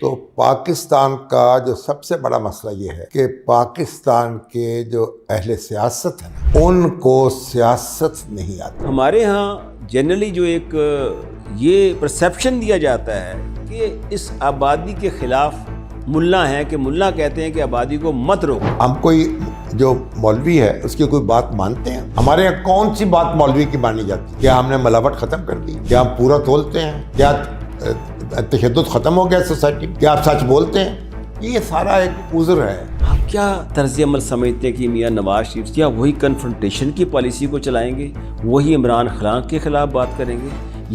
تو پاکستان کا جو سب سے بڑا مسئلہ یہ ہے کہ پاکستان کے جو اہل سیاست ہیں ان کو سیاست نہیں آتی. ہمارے ہاں جنرلی جو ایک یہ پرسیپشن دیا جاتا ہے کہ اس آبادی کے خلاف ملا ہیں کہ ملا کہتے ہیں کہ آبادی کو مت روکو. ہم کوئی جو مولوی ہے اس کی کوئی بات مانتے ہیں؟ ہمارے یہاں کون سی بات مولوی کی مانی جاتی ہے؟ کیا ہم نے ملاوٹ ختم کر دی؟ کیا ہم پورا تولتے ہیں؟ کیا تشدد ختم ہو گیا سوسائٹی؟ کیا آپ سچ بولتے ہیں؟ یہ سارا ایک عذر ہے. آپ کیا طرز عمل سمجھتے ہیں کہ میاں نواز شریف کیا وہی کنفرنٹیشن کی پالیسی کو چلائیں گے، وہی عمران خان کے خلاف بات کریں گے،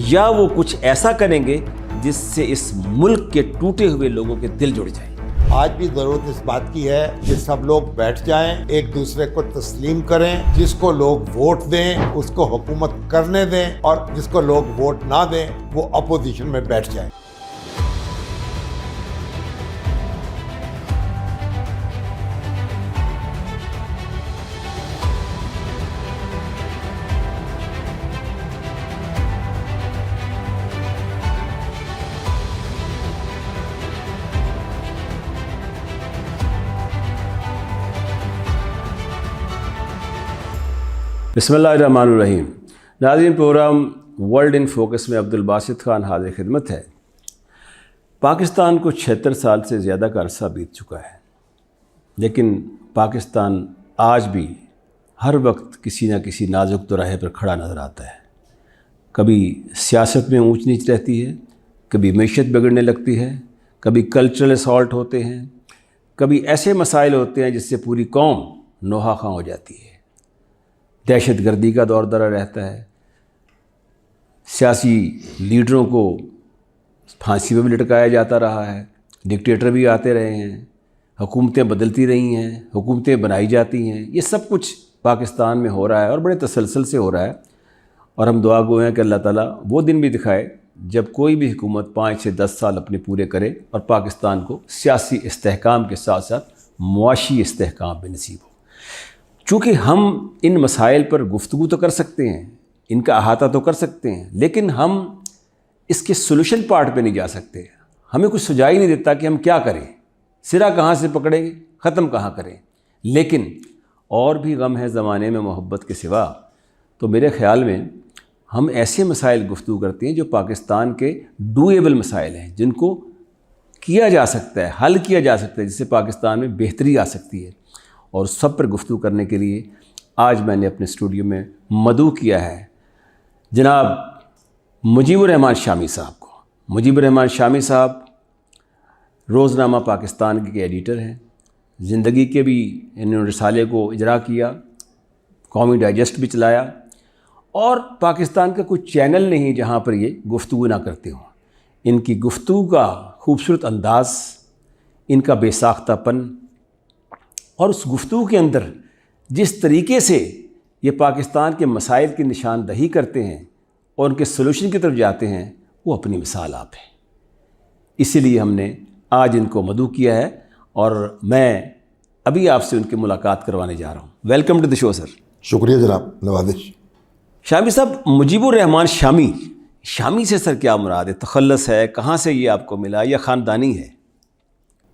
یا وہ کچھ ایسا کریں گے جس سے اس ملک کے ٹوٹے ہوئے لوگوں کے دل جڑ جائیں؟ آج بھی ضرورت اس بات کی ہے کہ سب لوگ بیٹھ جائیں، ایک دوسرے کو تسلیم کریں، جس کو لوگ ووٹ دیں اس کو حکومت کرنے دیں، اور جس کو لوگ ووٹ نہ دیں وہ اپوزیشن میں بیٹھ جائیں. بسم اللہ الرحمن الرحیم. ناظرین، پروگرام ورلڈ ان فوکس میں عبد الباسط خان حاضر خدمت ہے. پاکستان کو 76 سال سے زیادہ کا عرصہ بیت چکا ہے، لیکن پاکستان آج بھی ہر وقت کسی نہ کسی نازک دوراہے پر کھڑا نظر آتا ہے. کبھی سیاست میں اونچ نیچ رہتی ہے، کبھی معیشت بگڑنے لگتی ہے، کبھی کلچرل اسالٹ ہوتے ہیں، کبھی ایسے مسائل ہوتے ہیں جس سے پوری قوم نوحہ خواں ہو جاتی ہے. دہشت گردی کا دور دورہ رہتا ہے، سیاسی لیڈروں کو پھانسی پہ بھی لٹکایا جاتا رہا ہے، ڈکٹیٹر بھی آتے رہے ہیں، حکومتیں بدلتی رہی ہیں، حکومتیں بنائی جاتی ہیں. یہ سب کچھ پاکستان میں ہو رہا ہے اور بڑے تسلسل سے ہو رہا ہے، اور ہم دعا گو ہیں کہ اللہ تعالیٰ وہ دن بھی دکھائے جب کوئی بھی حکومت 5 سے 10 سال اپنے پورے کرے اور پاکستان کو سیاسی استحکام کے ساتھ ساتھ معاشی استحکام بھی نصیب ہو. چونکہ ہم ان مسائل پر گفتگو تو کر سکتے ہیں، ان کا احاطہ تو کر سکتے ہیں، لیکن ہم اس کے سولوشن پارٹ پہ نہیں جا سکتے. ہمیں کچھ سجھا ہی نہیں دیتا کہ ہم کیا کریں، سرا کہاں سے پکڑیں، ختم کہاں کریں. لیکن اور بھی غم ہے زمانے میں محبت کے سوا. تو میرے خیال میں ہم ایسے مسائل گفتگو کرتے ہیں جو پاکستان کے ڈویبل مسائل ہیں، جن کو کیا جا سکتا ہے، حل کیا جا سکتا ہے، جس سے پاکستان میں بہتری آ سکتی ہے. اور سب پر گفتگو کرنے کے لیے آج میں نے اپنے اسٹوڈیو میں مدعو کیا ہے جناب مجیب الرحمان شامی صاحب کو. مجیب الرحمان شامی صاحب روزنامہ پاکستان کے ایڈیٹر ہیں. زندگی کے بھی انہوں نے رسالے کو اجرا کیا، قومی ڈائجسٹ بھی چلایا، اور پاکستان کا کوئی چینل نہیں جہاں پر یہ گفتگو نہ کرتے ہوں. ان کی گفتگو کا خوبصورت انداز، ان کا بے ساختہ پن، اور اس گفتگو کے اندر جس طریقے سے یہ پاکستان کے مسائل کی نشاندہی کرتے ہیں اور ان کے سلوشن کی طرف جاتے ہیں، وہ اپنی مثال آپ ہے. اسی لیے ہم نے آج ان کو مدعو کیا ہے، اور میں ابھی آپ سے ان کی ملاقات کروانے جا رہا ہوں. ویلکم ٹو دی شو سر. شکریہ جناب، نوازش. شامی صاحب، مجیب الرحمان شامی سے سر کیا مراد ہے؟ تخلص ہے؟ کہاں سے یہ آپ کو ملا، یا خاندانی ہے؟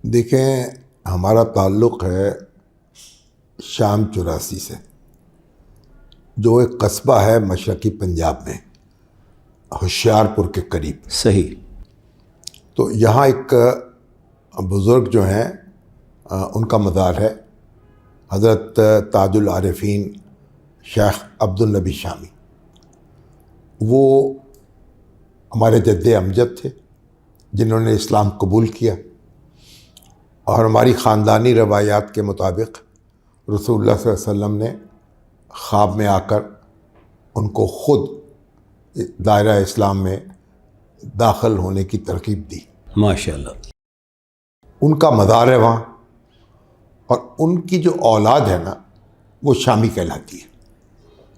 دیکھیں، ہمارا تعلق ہے شام 84 سے، جو ایک قصبہ ہے مشرقی پنجاب میں، ہوشیارپور کے قریب. صحیح. تو یہاں ایک بزرگ جو ہیں ان کا مزار ہے، حضرت تاج العارفین شیخ عبدالنبی شامی. وہ ہمارے جد امجد تھے جنہوں نے اسلام قبول کیا، اور ہماری خاندانی روایات کے مطابق رسول اللہ صلی اللہ علیہ وسلم نے خواب میں آ کر ان کو خود دائرہ اسلام میں داخل ہونے کی ترغیب دی. ماشاءاللہ. ان کا مزار ہے وہاں، اور ان کی جو اولاد ہے نا وہ شامی کہلاتی ہے.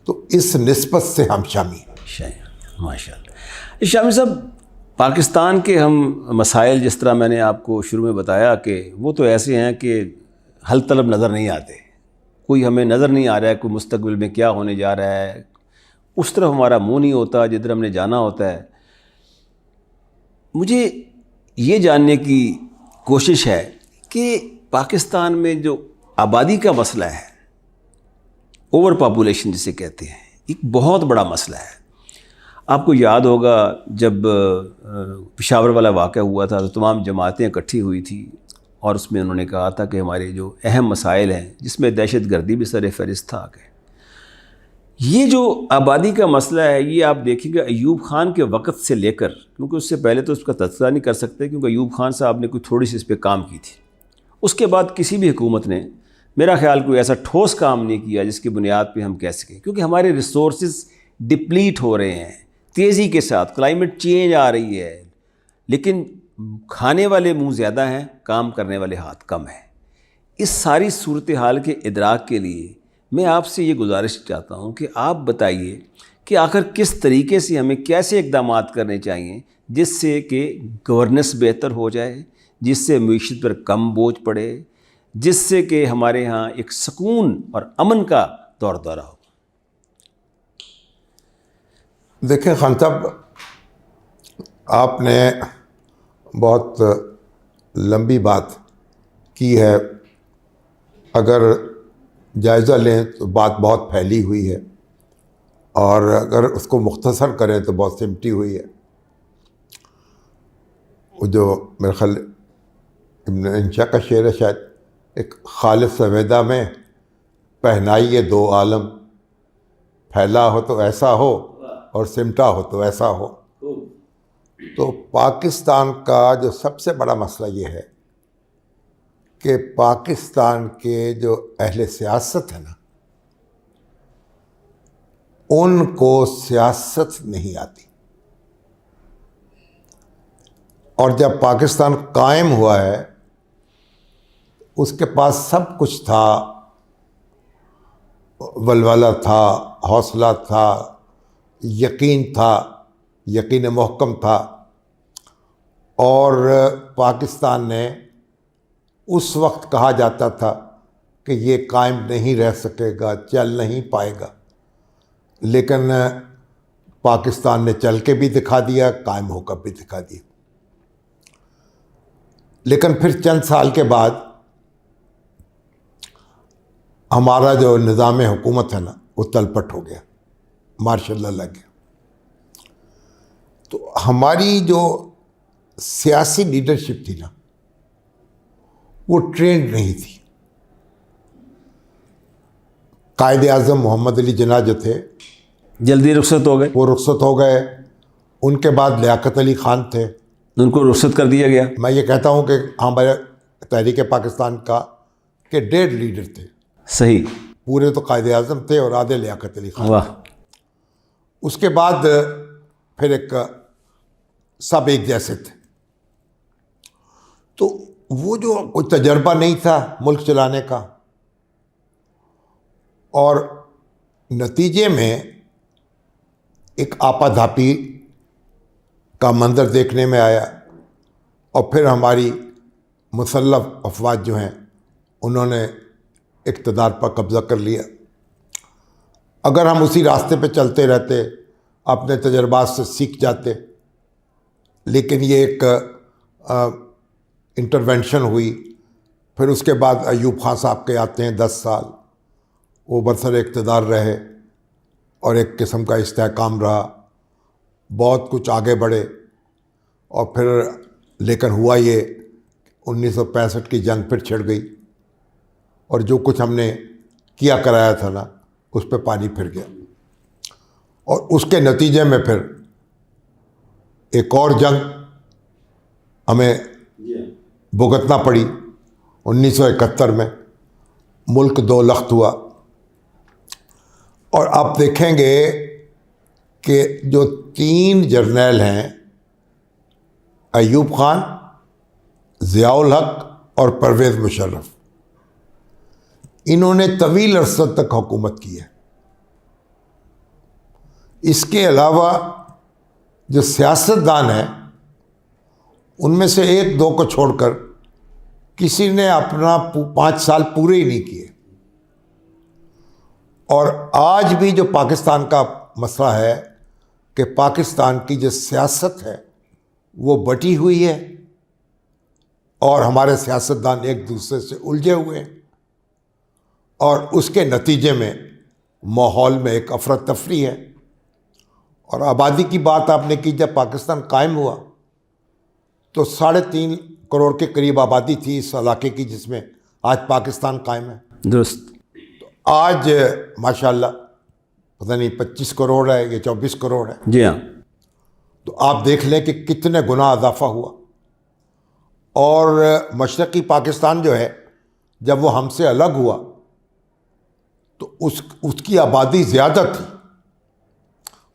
تو اس نسبت سے ہم شامی ہیں. ماشاءاللہ. شامی صاحب، پاکستان کے ہم مسائل، جس طرح میں نے آپ کو شروع میں بتایا کہ وہ تو ایسے ہیں کہ حل طلب نظر نہیں آتے. کوئی ہمیں نظر نہیں آ رہا ہے کوئی مستقبل میں کیا ہونے جا رہا ہے، اس طرف ہمارا منہ نہیں ہوتا جدھر ہم نے جانا ہوتا ہے. مجھے یہ جاننے کی کوشش ہے کہ پاکستان میں جو آبادی کا مسئلہ ہے، اوور پاپولیشن جسے کہتے ہیں، ایک بہت بڑا مسئلہ ہے۔ آپ کو یاد ہوگا جب پشاور والا واقعہ ہوا تھا تو تمام جماعتیں اکٹھی ہوئی تھی اور اس میں انہوں نے کہا تھا کہ ہمارے جو اہم مسائل ہیں، جس میں دہشت گردی بھی سر فہرست تھا کہ یہ جو آبادی کا مسئلہ ہے، یہ آپ دیکھیں گے ایوب خان کے وقت سے لے کر، کیونکہ اس سے پہلے تو اس کا تذکرہ نہیں کر سکتے کیونکہ ایوب خان صاحب نے کوئی تھوڑی سی اس پہ کام کی تھی، اس کے بعد کسی بھی حکومت نے میرا خیال کوئی ایسا ٹھوس کام نہیں کیا جس کی بنیاد پہ ہم کہہ سکیں، کیونکہ ہمارے ریسورسز ڈپلیٹ ہو رہے ہیں تیزی کے ساتھ، کلائمیٹ چینج آ رہی ہے، لیکن کھانے والے منہ زیادہ ہیں، کام کرنے والے ہاتھ کم ہیں۔ اس ساری صورتحال کے ادراک کے لیے میں آپ سے یہ گزارش چاہتا ہوں کہ آپ بتائیے کہ آخر کس طریقے سے ہمیں کیسے اقدامات کرنے چاہیے جس سے کہ گورننس بہتر ہو جائے، جس سے معیشت پر کم بوجھ پڑے، جس سے کہ ہمارے ہاں ایک سکون اور امن کا دور دورہ ہو۔ دیکھیں خان صاحب، آپ نے بہت لمبی بات کی ہے، اگر جائزہ لیں تو بات بہت پھیلی ہوئی ہے، اور اگر اس کو مختصر کریں تو بہت سمٹی ہوئی ہے۔ وہ جو میرے خیال ابن انشا کا شعر ہے، شاید، ایک خالص سویدہ میں پہنائیے دو عالم، پھیلا ہو تو ایسا ہو اور سمٹا ہو تو ایسا ہو۔ تو پاکستان کا جو سب سے بڑا مسئلہ یہ ہے کہ پاکستان کے جو اہل سیاست ہے نا، ان کو سیاست نہیں آتی، اور جب پاکستان قائم ہوا ہے اس کے پاس سب کچھ تھا، ولولہ تھا، حوصلہ تھا، یقین تھا، یقین محکم تھا، اور پاکستان نے اس وقت کہا جاتا تھا کہ یہ قائم نہیں رہ سکے گا، چل نہیں پائے گا، لیکن پاکستان نے چل کے بھی دکھا دیا، قائم ہو کر بھی دکھا دیا۔ لیکن پھر چند سال کے بعد ہمارا جو نظام حکومت ہے نا، وہ تلپٹ ہو گیا، مارشل لا لگ گیا۔ تو ہماری جو سیاسی لیڈرشپ تھی نا، وہ ٹرینڈ نہیں تھی۔ قائد اعظم محمد علی جناح جو تھے جلدی رخصت ہو گئے، وہ رخصت ہو گئے، ان کے بعد لیاقت علی خان تھے، ان کو رخصت کر دیا گیا۔ میں یہ کہتا ہوں کہ ہمارے تحریک پاکستان کا کہ 1.5 لیڈر تھے، صحیح، پورے تو قائد اعظم تھے اور آدھے لیاقت علی خان۔ واہ، اس کے بعد پھر سب ایک جیسے تھے، تو وہ جو کوئی تجربہ نہیں تھا ملک چلانے کا، اور نتیجے میں ایک آپا دھاپی کا منظر دیکھنے میں آیا، اور پھر ہماری مسلح افواج جو ہیں انہوں نے اقتدار پر قبضہ کر لیا۔ اگر ہم اسی راستے پہ چلتے رہتے، اپنے تجربات سے سیکھ جاتے، لیکن یہ ایک انٹرونشن ہوئی، پھر اس کے بعد ایوب خان صاحب کے آتے ہیں 10 سال، وہ برسر اقتدار رہے اور ایک قسم کا استحکام رہا، بہت کچھ آگے بڑھے، اور پھر لیکن ہوا یہ 1965 کی جنگ پھر چھڑ گئی، اور جو کچھ ہم نے کیا کرایا تھا نا، اس پہ پانی پھر گیا، اور اس کے نتیجے میں پھر ایک اور جنگ ہمیں بھگتنا پڑی 1971 میں، ملک 2 لخت ہوا۔ اور آپ دیکھیں گے کہ جو 3 جرنیل ہیں، ایوب خان، ضیاء الحق اور پرویز مشرف، انہوں نے طویل عرصہ تک حکومت کی ہے۔ اس کے علاوہ جو سیاستدان ہیں، ان میں سے 1-2 کو چھوڑ کر کسی نے اپنا 5 سال پورے ہی نہیں کیے۔ اور آج بھی جو پاکستان کا مسئلہ ہے کہ پاکستان کی جو سیاست ہے وہ بٹی ہوئی ہے، اور ہمارے سیاستدان ایک دوسرے سے الجھے ہوئے ہیں، اور اس کے نتیجے میں ماحول میں ایک افراتفری ہے۔ اور آبادی کی بات آپ نے کی، جب پاکستان قائم ہوا تو 3.5 کروڑ کے قریب آبادی تھی اس علاقے کی جس میں آج پاکستان قائم ہے۔ درست۔ آج ماشاءاللہ پتہ نہیں 25 کروڑ ہے یا 24 کروڑ ہے۔ جی ہاں۔ تو آپ دیکھ لیں کہ کتنے گنا اضافہ ہوا۔ اور مشرقی پاکستان جو ہے جب وہ ہم سے الگ ہوا تو اس کی آبادی زیادہ تھی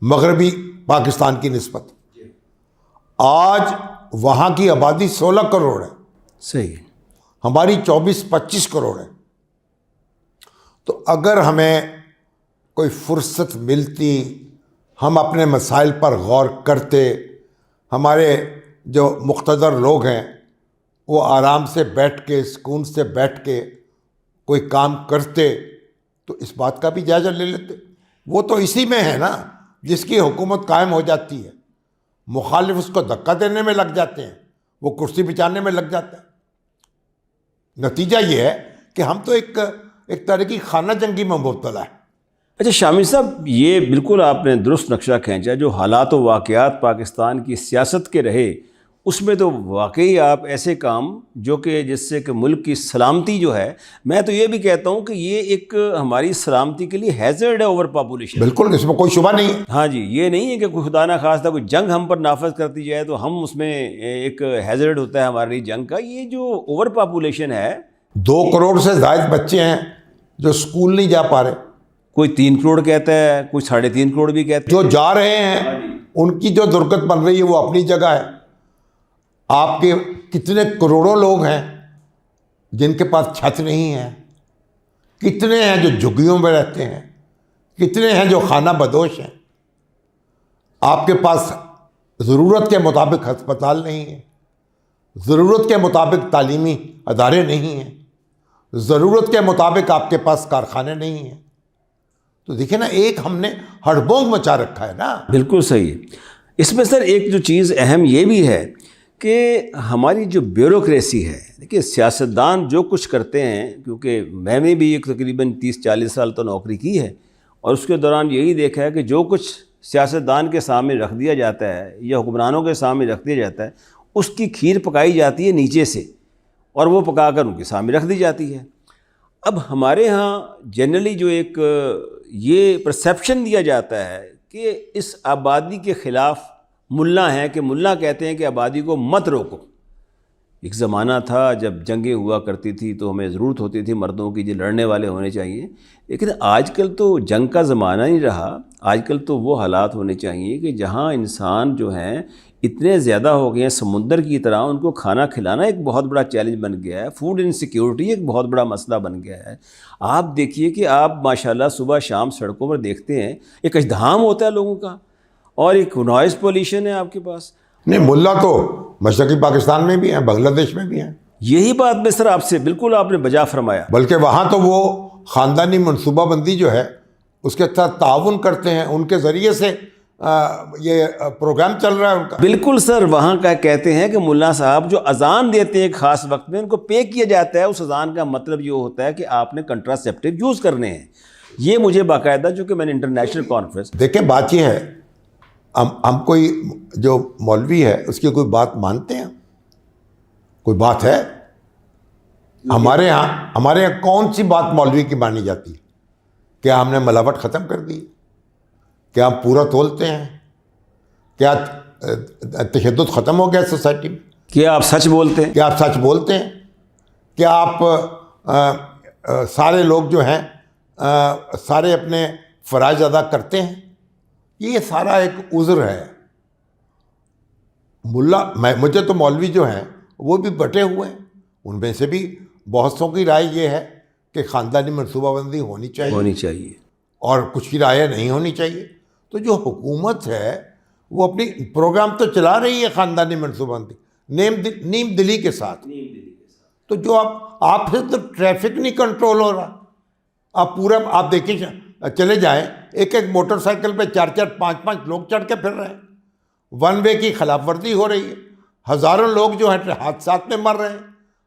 مغربی پاکستان کی نسبت۔ آج وہاں کی آبادی 16 کروڑ ہے، صحیح۔ ہماری 24-25 کروڑ ہے۔ تو اگر ہمیں کوئی فرصت ملتی، ہم اپنے مسائل پر غور کرتے، ہمارے جو مقتدر لوگ ہیں وہ آرام سے بیٹھ کے، سکون سے بیٹھ کے کوئی کام کرتے تو اس بات کا بھی جائزہ لے لیتے۔ وہ تو اسی میں ہے نا جس کی حکومت قائم ہو جاتی ہے، مخالف اس کو دھکا دینے میں لگ جاتے ہیں، وہ کرسی بچانے میں لگ جاتا ہے۔ نتیجہ یہ ہے کہ ہم تو ایک طرح کی خانہ جنگی میں مبتلا ہے۔ اچھا شامل صاحب، یہ بالکل آپ نے درست نقشہ کھینچا۔ جو حالات و واقعات پاکستان کی سیاست کے رہے اس میں تو واقعی آپ ایسے کام جو کہ جس سے کہ ملک کی سلامتی جو ہے، میں تو یہ بھی کہتا ہوں کہ یہ ایک ہماری سلامتی کے لیے ہیزرڈ ہے اوور پاپولیشن۔ بالکل، اس میں کوئی شبہ نہیں ہے۔ ہاں جی، یہ نہیں ہے کہ کوئی خدا نہ خواستہ کوئی جنگ ہم پر نافذ کرتی جائے تو ہم اس میں ایک ہیزرڈ ہوتا ہے ہمارے لیے جنگ کا۔ یہ جو اوور پاپولیشن ہے، 2 کروڑ سے زائد بچے ہیں جو اسکول نہیں جا پا رہے، کوئی 3 کروڑ کہتا ہے، کوئی 3.5 کروڑ بھی کہتا ہے۔ جو جا رہے ہیں ان کی جو درگت بن رہی ہے وہ اپنی جگہ ہے۔ آپ کے کتنے کروڑوں لوگ ہیں جن کے پاس چھت نہیں ہے، کتنے ہیں جو جھگیوں میں رہتے ہیں، کتنے ہیں جو خانہ بدوش ہیں۔ آپ کے پاس ضرورت کے مطابق ہسپتال نہیں ہے، ضرورت کے مطابق تعلیمی ادارے نہیں ہیں، ضرورت کے مطابق آپ کے پاس کارخانے نہیں ہیں۔ تو دیکھیں نا، ایک ہم نے ہڑبونگ مچا رکھا ہے نا۔ بالکل صحیح۔ اس میں سر ایک جو چیز اہم یہ بھی ہے کہ ہماری جو بیوروکریسی ہے، دیکھیے سیاستدان جو کچھ کرتے ہیں، کیونکہ میں نے بھی ایک تقریباً 30-40 سال تو نوکری کی ہے، اور اس کے دوران یہی دیکھا ہے کہ جو کچھ سیاستدان کے سامنے رکھ دیا جاتا ہے یا حکمرانوں کے سامنے رکھ دیا جاتا ہے، اس کی کھیر پکائی جاتی ہے نیچے سے، اور وہ پکا کر ان کے سامنے رکھ دی جاتی ہے۔ اب ہمارے ہاں جنرلی جو ایک یہ پرسیپشن دیا جاتا ہے کہ اس آبادی کے خلاف ملا ہیں، کہ ملا کہتے ہیں کہ آبادی کو مت روکو۔ ایک زمانہ تھا جب جنگیں ہوا کرتی تھی تو ہمیں ضرورت ہوتی تھی مردوں کی جو لڑنے والے ہونے چاہیے، لیکن آج کل تو جنگ کا زمانہ نہیں رہا۔ آج کل تو وہ حالات ہونے چاہیے کہ جہاں انسان جو ہیں اتنے زیادہ ہو گئے ہیں سمندر کی طرح، ان کو کھانا کھلانا ایک بہت بڑا چیلنج بن گیا ہے، فوڈ انسیکیورٹی ایک بہت بڑا مسئلہ بن گیا ہے۔ آپ دیکھیے کہ آپ ماشاءاللہ صبح شام سڑکوں پر دیکھتے ہیں ایک ازدحام ہوتا ہے لوگوں کا، اور ایک نوائز پولیوشن ہے آپ کے پاس۔ نہیں، ملا تو مشرقی پاکستان میں بھی ہیں، بنگلہ دیش میں بھی ہیں۔ یہی بات میں سر آپ سے بالکل آپ نے بجا فرمایا۔ بلکہ وہاں تو وہ خاندانی منصوبہ بندی جو ہے اس کے ساتھ تعاون کرتے ہیں، ان کے ذریعے سے یہ پروگرام چل رہا ہے ان کا۔ بالکل سر، وہاں کا کہتے ہیں کہ ملا صاحب جو اذان دیتے ہیں ایک خاص وقت میں، ان کو پے کیا جاتا ہے۔ اس اذان کا مطلب یہ ہوتا ہے کہ آپ نے کنٹراسیپٹیو یوز کرنے ہیں۔ یہ مجھے باقاعدہ، جو کہ میں نے انٹرنیشنل کانفرنس دیکھیں، بات یہ ہے، ہم کوئی جو مولوی ہے اس کی کوئی بات مانتے ہیں؟ کوئی بات ہے ہمارے یہاں کون سی بات مولوی کی مانی جاتی ہے؟ کیا ہم نے ملاوٹ ختم کر دی؟ کیا ہم پورا تولتے ہیں؟ کیا تشدد ختم ہو گیا سوسائٹی میں؟ کیا آپ سچ بولتے ہیں؟ کیا آپ سچ بولتے ہیں؟ کیا آپ سارے لوگ جو ہیں سارے اپنے فرائض ادا کرتے ہیں؟ یہ سارا ایک عذر ہے۔ مجھے تو مولوی جو ہیں وہ بھی بٹے ہوئے ہیں، ان میں سے بھی بہت سو کی رائے یہ ہے کہ خاندانی منصوبہ بندی ہونی چاہیے اور کچھ کی رائے نہیں ہونی چاہیے۔ تو جو حکومت ہے وہ اپنی پروگرام تو چلا رہی ہے خاندانی منصوبہ بندی نیم دلی کے ساتھ۔ تو جو آپ سے تو ٹریفک نہیں کنٹرول ہو رہا۔ آپ دیکھیں چلے جائیں، ایک موٹر سائیکل پہ 4-4 5-5 لوگ چڑھ کے پھر رہے ہیں، ون وے کی خلاف ورزی ہو رہی ہے، ہزاروں لوگ جو ہیں حادثات میں مر رہے ہیں۔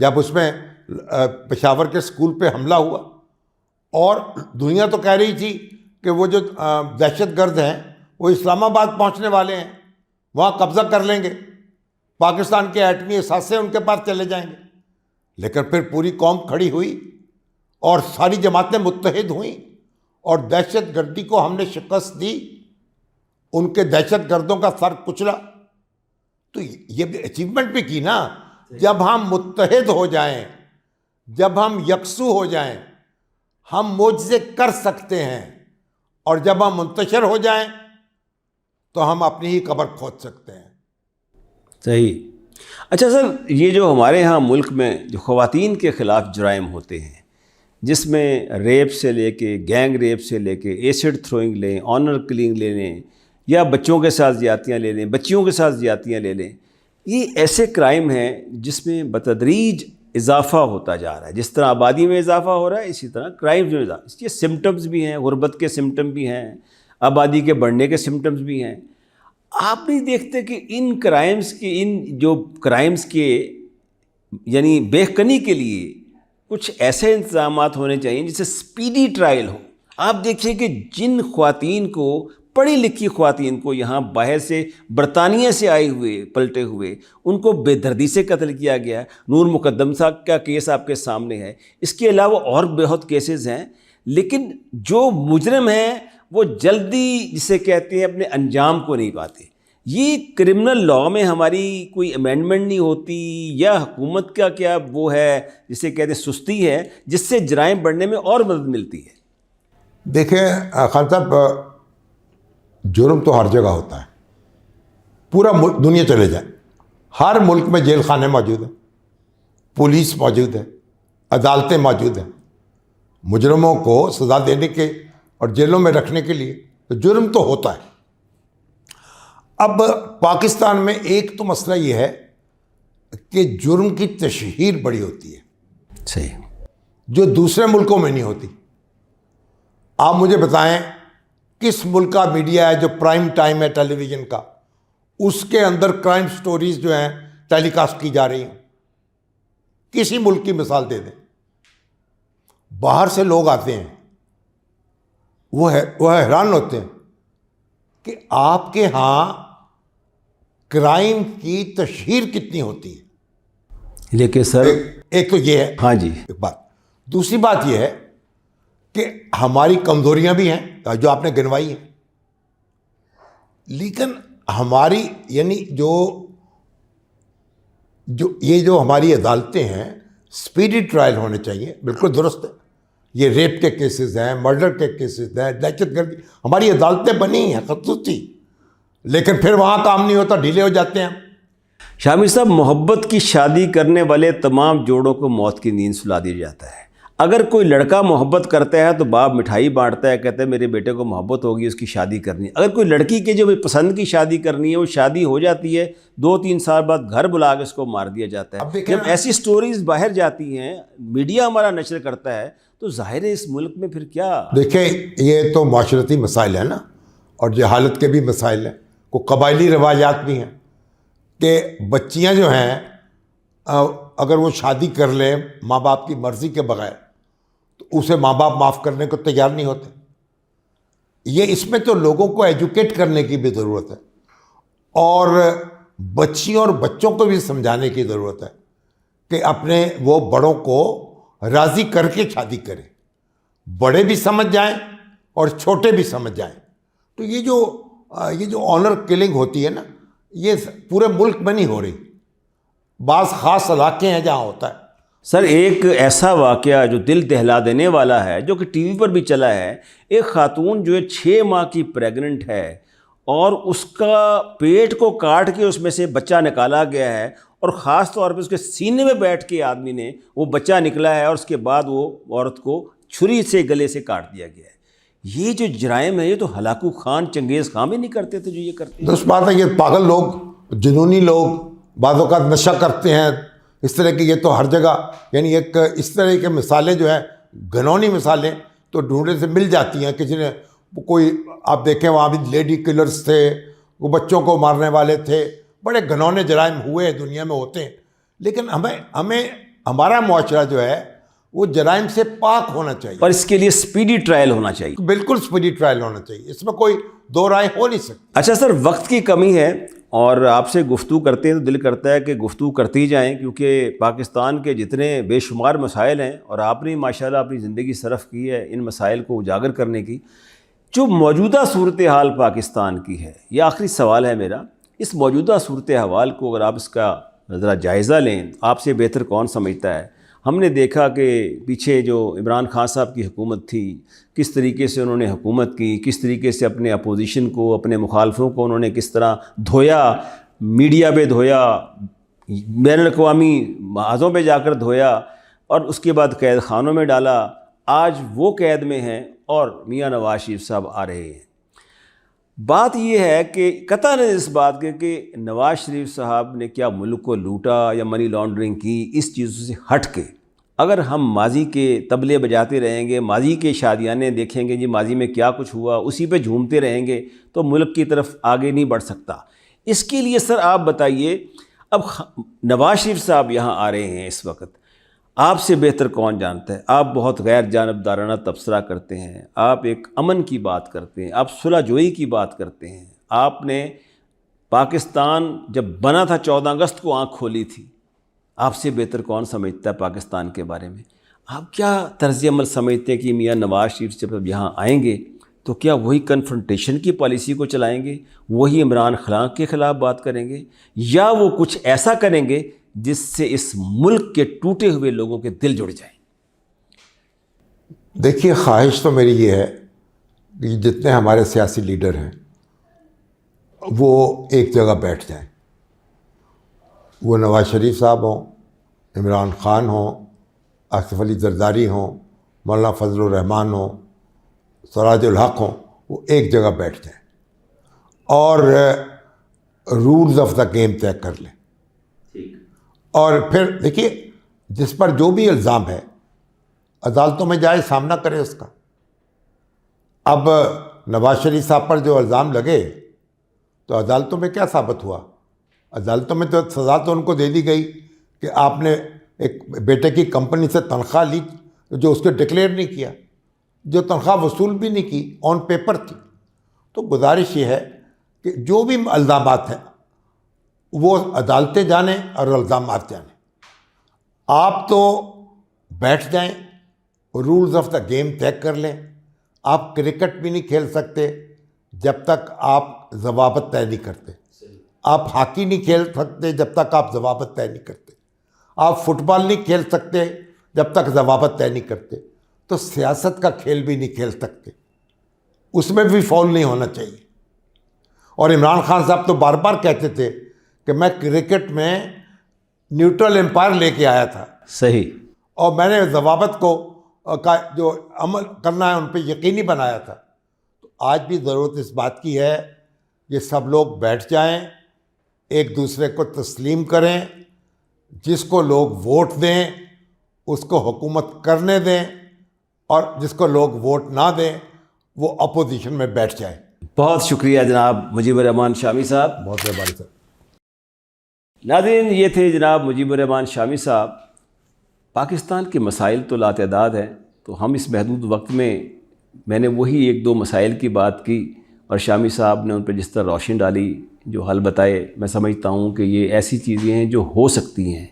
جب اس میں پشاور کے اسکول پہ حملہ ہوا اور دنیا تو کہہ رہی تھی کہ وہ جو دہشت گرد ہیں وہ اسلام آباد پہنچنے والے ہیں، وہاں قبضہ کر لیں گے، پاکستان کے ایٹمی اثاثے ان کے پاس چلے جائیں گے، لیکن پھر پوری قوم کھڑی ہوئی اور ساری جماعتیں متحد ہوئیں اور دہشت گردی کو ہم نے شکست دی، ان کے دہشت گردوں کا سر کچلا. تو یہ بھی اچیومنٹ بھی کی نا. جب ہم متحد ہو جائیں، جب ہم یکسو ہو جائیں، ہم معجزے کر سکتے ہیں، اور جب ہم منتشر ہو جائیں تو ہم اپنی ہی قبر کھود سکتے ہیں. صحیح. اچھا سر، یہ جو ہمارے ہاں ملک میں جو خواتین کے خلاف جرائم ہوتے ہیں، جس میں ریپ سے لے کے گینگ ریپ سے لے کے ایسڈ تھروئنگ لیں، آنر کلنگ لے لیں، یا بچوں کے ساتھ زیادتیاں لے لیں، بچیوں کے ساتھ زیادتیاں لے لیں، یہ ایسے کرائم ہیں جس میں بتدریج اضافہ ہوتا جا رہا ہے. جس طرح آبادی میں اضافہ ہو رہا ہے، اسی طرح کرائم میں اضافہ. اس کے سمٹمز بھی ہیں، غربت کے سمٹم بھی ہیں، آبادی کے بڑھنے کے سمٹمز بھی ہیں. آپ نہیں دیکھتے کہ ان کرائمز کے یعنی بہکنی کے لیے کچھ ایسے انتظامات ہونے چاہیے جس سے سپیڈی ٹرائل ہو؟ آپ دیکھیے کہ جن خواتین کو، پڑھی لکھی خواتین کو یہاں باہر سے برطانیہ سے آئے ہوئے پلٹے ہوئے ان کو بے دردی سے قتل کیا گیا. نور مقدم صاحب کا کیس آپ کے سامنے ہے، اس کے علاوہ اور بہت کیسز ہیں. لیکن جو مجرم ہیں وہ جلدی، جسے کہتے ہیں، اپنے انجام کو نہیں پاتے. یہ کرمنل لاء میں ہماری کوئی امینڈمنٹ نہیں ہوتی، یا حکومت کا کیا وہ ہے جسے کہتے ہیں سستی ہے، جس سے جرائم بڑھنے میں اور مدد ملتی ہے؟ دیکھیں خان صاحب، جرم تو ہر جگہ ہوتا ہے. پورا ملک، دنیا چلے جائیں، ہر ملک میں جیل خانے موجود ہیں، پولیس موجود ہے، عدالتیں موجود ہیں مجرموں کو سزا دینے کے اور جیلوں میں رکھنے کے لیے. تو جرم تو ہوتا ہے. اب پاکستان میں ایک تو مسئلہ یہ ہے کہ جرم کی تشہیر بڑی ہوتی ہے، صحیح، جو دوسرے ملکوں میں نہیں ہوتی. آپ مجھے بتائیں کس ملک کا میڈیا ہے جو پرائم ٹائم ہے ٹیلی ویژن کا، اس کے اندر کرائم سٹوریز جو ہیں ٹیلی کاسٹ کی جا رہی ہیں؟ کسی ملک کی مثال دے دیں. باہر سے لوگ آتے ہیں، وہ حیران ہوتے ہیں کہ آپ کے ہاں کرائم کی تشہیر کتنی ہوتی ہے. لیکن سر ایک تو یہ ہے، ہاں جی، ایک بات. دوسری بات یہ ہے کہ ہماری کمزوریاں بھی ہیں جو آپ نے گنوائی ہیں، لیکن ہماری یعنی جو ہماری عدالتیں ہیں، سپیڈی ٹرائل ہونے چاہیے. بالکل درست ہے. یہ ریپ کے کیسز ہیں، مرڈر کے کیسز ہیں، دہشت گردی، ہماری عدالتیں بنی ہیں خصوصی، لیکن پھر وہاں کام نہیں ہوتا، ڈھیلے ہو جاتے ہیں. شامل صاحب، محبت کی شادی کرنے والے تمام جوڑوں کو موت کی نیند سلا دیا جاتا ہے. اگر کوئی لڑکا محبت کرتا ہے تو باپ مٹھائی بانٹتا ہے، کہتا ہے میرے بیٹے کو محبت ہوگی، اس کی شادی کرنی ہے. اگر کوئی لڑکی کے جو پسند کی شادی کرنی ہے، وہ شادی ہو جاتی ہے، 2-3 سال بعد گھر بلا کے اس کو مار دیا جاتا ہے. جب ایسی سٹوریز باہر جاتی ہیں، میڈیا ہمارا نشر کرتا ہے، تو ظاہر ہے اس ملک میں پھر کیا؟ دیکھیں یہ تو معاشرتی مسائل ہیں نا، اور جہالت کے بھی مسائل ہیں. کوئی قبائلی روایات بھی ہیں کہ بچیاں جو ہیں اگر وہ شادی کر لیں ماں باپ کی مرضی کے بغیر تو اسے ماں باپ معاف کرنے کو تیار نہیں ہوتے. یہ اس میں تو لوگوں کو ایجوکیٹ کرنے کی بھی ضرورت ہے، اور بچیوں اور بچوں کو بھی سمجھانے کی ضرورت ہے کہ اپنے وہ بڑوں کو راضی کر کے شادی کریں، بڑے بھی سمجھ جائیں اور چھوٹے بھی سمجھ جائیں. تو یہ جو آنر کلنگ ہوتی ہے نا، یہ پورے ملک میں نہیں ہو رہی، بعض خاص علاقے ہیں جہاں ہوتا ہے. سر ایک ایسا واقعہ جو دل دہلا دینے والا ہے، جو کہ ٹی وی پر بھی چلا ہے، ایک خاتون جو ہے 6 ماہ کی پریگننٹ ہے، اور اس کا پیٹ کو کاٹ کے اس میں سے بچہ نکالا گیا ہے، اور خاص طور پہ اس کے سینے میں بیٹھ کے آدمی نے وہ بچہ نکلا ہے، اور اس کے بعد وہ عورت کو چھری سے گلے سے کاٹ دیا گیا ہے. یہ جو جرائم ہے، یہ تو ہلاکو خان، چنگیز خان بھی نہیں کرتے تھے جو یہ کرتے ہیں. دوست بات ہے، یہ پاگل لوگ، جنونی لوگ بعض اوقات نشہ کرتے ہیں اس طرح کی. یہ تو ہر جگہ، یعنی ایک اس طرح کی مثالیں جو ہیں، گھنونی مثالیں تو ڈھونڈنے سے مل جاتی ہیں. کسی نے کوئی، آپ دیکھیں وہاں بھی لیڈی کلرز تھے، وہ بچوں کو مارنے والے تھے، بڑے گھنونے جرائم ہوئے دنیا میں ہوتے ہیں. لیکن ہمارا معاشرہ جو ہے وہ جرائم سے پاک ہونا چاہیے، اور اس کے لیے سپیڈی ٹرائل ہونا چاہیے. بالکل اسپیڈی ٹرائل ہونا چاہیے، اس میں کوئی دو رائے ہو نہیں سکتی. اچھا سر، وقت کی کمی ہے اور آپ سے گفتگو کرتے ہیں تو دل کرتا ہے کہ گفتگو کرتی جائیں، کیونکہ پاکستان کے جتنے بے شمار مسائل ہیں اور آپ نے ماشاءاللہ اپنی زندگی صرف کی ہے ان مسائل کو اجاگر کرنے کی. جو موجودہ صورتحال پاکستان کی ہے، یہ آخری سوال ہے میرا، اس موجودہ صورتحال کو اگر آپ اس کا ذرا جائزہ لیں، آپ سے بہتر کون سمجھتا ہے؟ ہم نے دیکھا کہ پیچھے جو عمران خان صاحب کی حکومت تھی، کس طریقے سے انہوں نے حکومت کی، کس طریقے سے اپنے اپوزیشن کو، اپنے مخالفوں کو انہوں نے کس طرح دھویا، میڈیا پہ دھویا، بین الاقوامی محاذوں پہ جا کر دھویا، اور اس کے بعد قید خانوں میں ڈالا. آج وہ قید میں ہیں اور میاں نواز شریف صاحب آ رہے ہیں. بات یہ ہے کہ قطع نظر اس بات کے کہ نواز شریف صاحب نے کیا ملک کو لوٹا یا منی لانڈرنگ کی، اس چیزوں سے ہٹ کے اگر ہم ماضی کے طبلے بجاتے رہیں گے، ماضی کے شادیانے دیکھیں گے، جی ماضی میں کیا کچھ ہوا، اسی پہ جھومتے رہیں گے تو ملک کی طرف آگے نہیں بڑھ سکتا. اس کے لیے سر آپ بتائیے، اب نواز شریف صاحب یہاں آ رہے ہیں اس وقت، آپ سے بہتر کون جانتا ہے؟ آپ بہت غیر جانبدارانہ تبصرہ کرتے ہیں، آپ ایک امن کی بات کرتے ہیں، آپ صلح جوئی کی بات کرتے ہیں. آپ نے پاکستان جب بنا تھا 14 اگست کو آنکھ کھولی تھی. آپ سے بہتر کون سمجھتا ہے پاکستان کے بارے میں؟ آپ کیا طرز عمل سمجھتے ہیں کہ میاں نواز شریف جب یہاں آئیں گے تو کیا وہی کنفرنٹیشن کی پالیسی کو چلائیں گے، وہی عمران خان کے خلاف بات کریں گے، یا وہ کچھ ایسا کریں گے جس سے اس ملک کے ٹوٹے ہوئے لوگوں کے دل جڑ جائیں؟ دیکھیے، خواہش تو میری یہ ہے کہ جتنے ہمارے سیاسی لیڈر ہیں وہ ایک جگہ بیٹھ جائیں. وہ نواز شریف صاحب ہوں، عمران خان ہوں، آصف علی زرداری ہوں، مولانا فضل الرحمان ہوں، سراج الحق ہوں، وہ ایک جگہ بیٹھ جائیں اور رولز آف دا گیم طے کر لیں. اور پھر دیکھیے، جس پر جو بھی الزام ہے عدالتوں میں جائے، سامنا کرے اس کا. اب نواز شریف صاحب پر جو الزام لگے تو عدالتوں میں کیا ثابت ہوا؟ عدالتوں میں تو سزا تو ان کو دے دی گئی کہ آپ نے ایک بیٹے کی کمپنی سے تنخواہ لی جو اس کو ڈکلیئر نہیں کیا، جو تنخواہ وصول بھی نہیں کی، آن پیپر تھی. تو گزارش یہ ہے کہ جو بھی الزامات ہیں وہ عدالتیں جانیں اور الزامات جانیں. آپ تو بیٹھ جائیں، رولز آف دا گیم طے کر لیں. آپ کرکٹ بھی نہیں کھیل سکتے جب تک آپ ضوابط طے نہیں کرتے. آپ ہاکی نہیں کھیل سکتے جب تک آپ ضوابط طے نہیں کرتے. آپ فٹ بال نہیں کھیل سکتے جب تک ضوابط طے نہیں کرتے. تو سیاست کا کھیل بھی نہیں کھیل سکتے، اس میں بھی فاؤل نہیں ہونا چاہیے. اور عمران خان صاحب تو بار بار کہتے تھے کہ میں کرکٹ میں نیوٹرل امپائر لے کے آیا تھا. صحیح. اور میں نے ضوابط کو کا جو عمل کرنا ہے ان پہ یقینی بنایا تھا. تو آج بھی ضرورت اس بات کی ہے کہ سب لوگ بیٹھ جائیں، ایک دوسرے کو تسلیم کریں. جس کو لوگ ووٹ دیں اس کو حکومت کرنے دیں، اور جس کو لوگ ووٹ نہ دیں وہ اپوزیشن میں بیٹھ جائیں. بہت شکریہ جناب مجیب الرحمان شامی صاحب. بہت مہربانی سر. ناظرین، یہ تھے جناب مجیب الرحمان شامی صاحب. پاکستان کے مسائل تو لاتعداد ہیں، تو ہم اس محدود وقت میں نے وہی ایک دو مسائل کی بات کی، اور شامی صاحب نے ان پہ جس طرح روشنی ڈالی، جو حل بتائے، میں سمجھتا ہوں کہ یہ ایسی چیزیں ہیں جو ہو سکتی ہیں.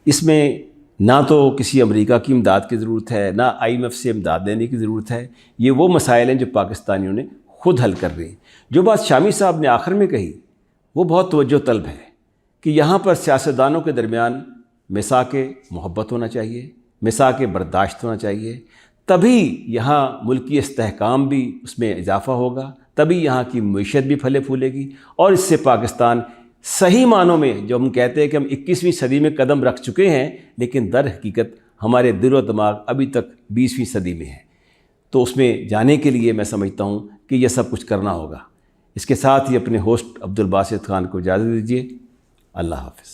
اس میں نہ تو کسی امریکہ کی امداد کی ضرورت ہے، نہ IMF سے امداد لینے کی ضرورت ہے. یہ وہ مسائل ہیں جو پاکستانیوں نے خود حل کر رہے ہیں. جو بات شامی صاحب نے آخر میں کہی وہ بہت توجہ طلب ہے کہ یہاں پر سیاستدانوں کے درمیان میثاق محبت ہونا چاہیے، میثاق برداشت ہونا چاہیے. تبھی یہاں ملکی استحکام بھی اس میں اضافہ ہوگا، تبھی یہاں کی معیشت بھی پھلے پھولے گی، اور اس سے پاکستان صحیح معنوں میں، جو ہم کہتے ہیں کہ ہم 21ویں صدی میں قدم رکھ چکے ہیں، لیکن در حقیقت ہمارے دل و دماغ ابھی تک 20ویں صدی میں ہے. تو اس میں جانے کے لیے میں سمجھتا ہوں کہ یہ سب کچھ کرنا ہوگا. اس کے ساتھ ہی اپنے ہوسٹ عبدالباسط خان کو اجازت دیجیے. اللہ حافظ.